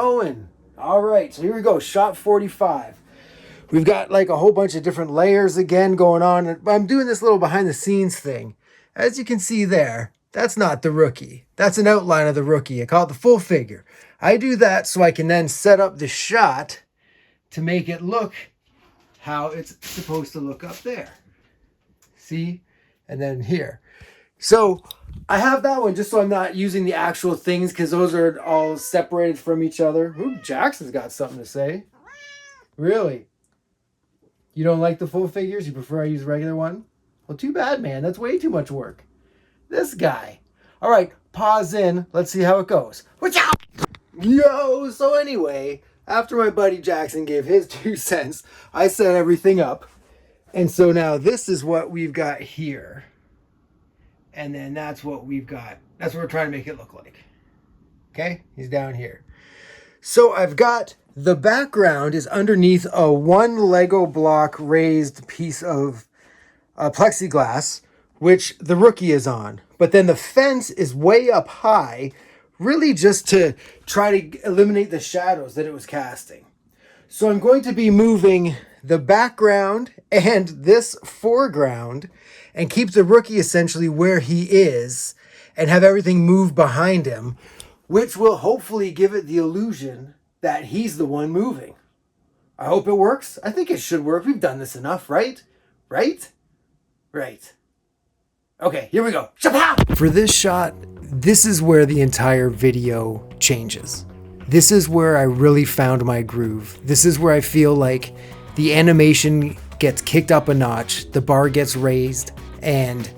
going. All right, so here we go. Shot 45. We've got like a whole bunch of different layers again going on. I'm doing this little behind the scenes thing. As you can see there, that's not the rookie. That's an outline of the rookie. I call it the full figure. I do that so I can then set up the shot to make it look how it's supposed to look up there. See? And then here. So I have that one just so I'm not using the actual things because those are all separated from each other. Ooh, Jackson's got something to say. Really? You don't like the full figures? You prefer I use a regular one? Well, too bad, man. That's way too much work. This guy. All right, pause in. Let's see how it goes. Yo, so anyway, after my buddy Jackson gave his 2 cents, I set everything up. And so now this is what we've got here. And then that's what we've got. That's what we're trying to make it look like. Okay, he's down here. So I've got the background is underneath a 1 Lego block raised piece of plexiglass, which the rookie is on. But then the fence is way up high, really just to try to eliminate the shadows that it was casting. So I'm going to be moving the background and this foreground and keep the rookie essentially where he is and have everything move behind him, which will hopefully give it the illusion that he's the one moving. I hope it works. I think it should work. We've done this enough, right? Right? Right. Okay, here we go. Shapow! For this shot, this is where the entire video changes. This is where I really found my groove. This is where I feel like the animation gets kicked up a notch, the bar gets raised, and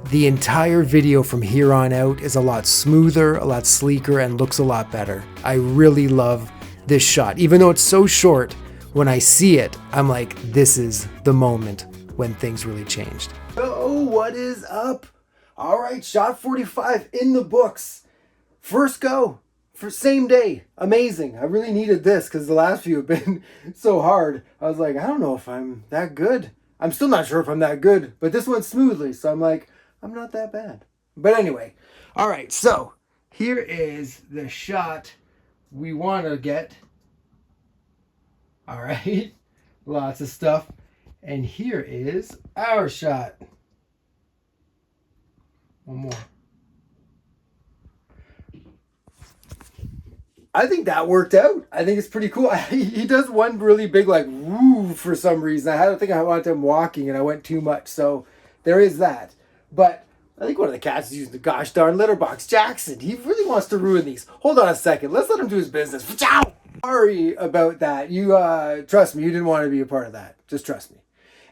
the entire video from here on out is a lot smoother, a lot sleeker, and looks a lot better. I really love this shot. Even though it's so short, when I see it, I'm like, this is the moment when things really changed. Oh, what is up? All right, shot 45 in the books. First go for same day. Amazing. I really needed this because the last few have been so hard. I was like, I don't know if I'm that good. I'm still not sure if I'm that good, but this went smoothly. So I'm like, I'm not that bad. But anyway, all right, so here is the shot we want to get. All right, lots of stuff. And here is our shot. One more. I think that worked out. I think it's pretty cool. He does one really big like woo for some reason. I think I wanted him walking and I went too much. So there is that. But I think one of the cats is using the gosh darn litter box. Jackson, he really wants to ruin these. Hold on a second. Let's let him do his business. Sorry about that. You trust me, you didn't want to be a part of that. Just trust me.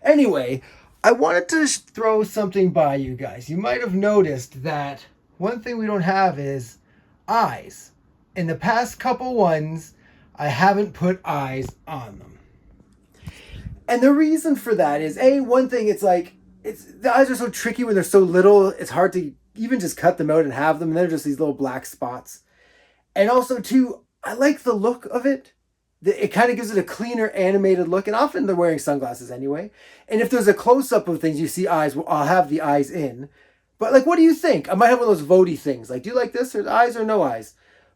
Anyway, I wanted to throw something by you guys. You might have noticed that one thing we don't have is eyes. In the past couple ones, I haven't put eyes on them. And the reason for that is, one thing, it's like, the eyes are so tricky when they're so little, it's hard to even just cut them out and have them. And they're just these little black spots. And also, too, I like the look of it. It kind of gives it a cleaner animated look. And often they're wearing sunglasses anyway. And if there's a close-up of things, you see eyes, well, I'll have the eyes in. But like, what do you think? I might have one of those votey things. Like, do you like this or eyes or no eyes?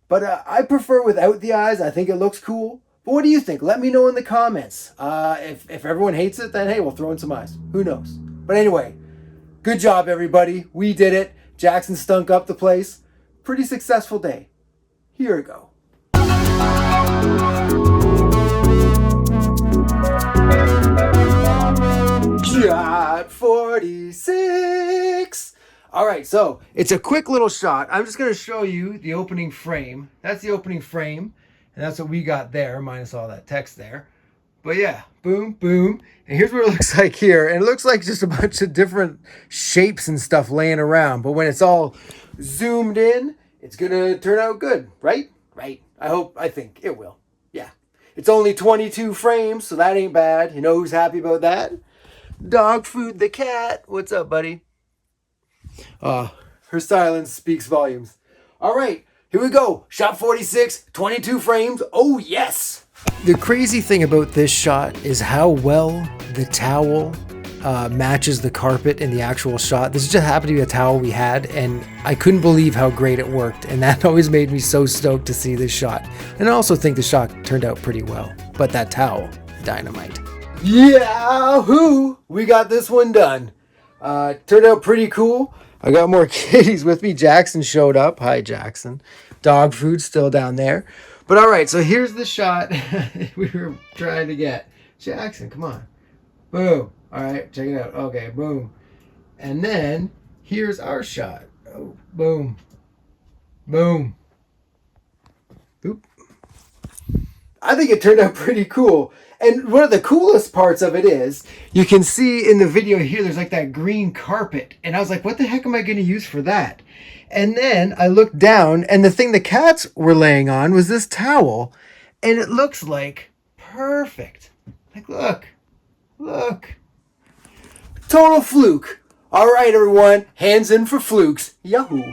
But I prefer without the eyes. I think it looks cool. But what do you think? Let me know in the comments. If everyone hates it, then hey, we'll throw in some eyes. Who knows? But anyway, good job, everybody. We did it. Jackson stunk up the place. Pretty successful day. Here we go. Shot 46. All right, so it's a quick little shot. I'm just going to show you the opening frame. That's the opening frame, and that's what we got there, minus all that text there. But yeah, boom, boom. And here's what it looks like here. And it looks like just a bunch of different shapes and stuff laying around. But when it's all zoomed in, it's going to turn out good, right? Right. I think it will. Yeah. It's only 22 frames, so that ain't bad. You know who's happy about that? Dog Food the cat. What's up, buddy? Her silence speaks volumes. All right, here we go. Shot 46, 22 frames. Oh, yes. The crazy thing about this shot is how well the towel matches the carpet in the actual shot. This just happened to be a towel we had, and I couldn't believe how great it worked, and that always made me so stoked to see this shot. And I also think the shot turned out pretty well, but that towel, dynamite. Yahoo! We got this one done. Turned out pretty cool. I got more kitties with me. Jackson showed up. Hi, Jackson. Dog food still down there. But all right, so here's the shot we were trying to get. Jackson, come on. Boom. All right, check it out. Okay, boom. And then here's our shot. Oh, boom. Boom. Oop. I think it turned out pretty cool. And one of the coolest parts of it is, you can see in the video here, there's like that green carpet. And I was like, what the heck am I going to use for that? And then I looked down, and the thing the cats were laying on was this towel. And it looks like perfect. Like, look. Total fluke. All right, everyone. Hands in for flukes. Yahoo.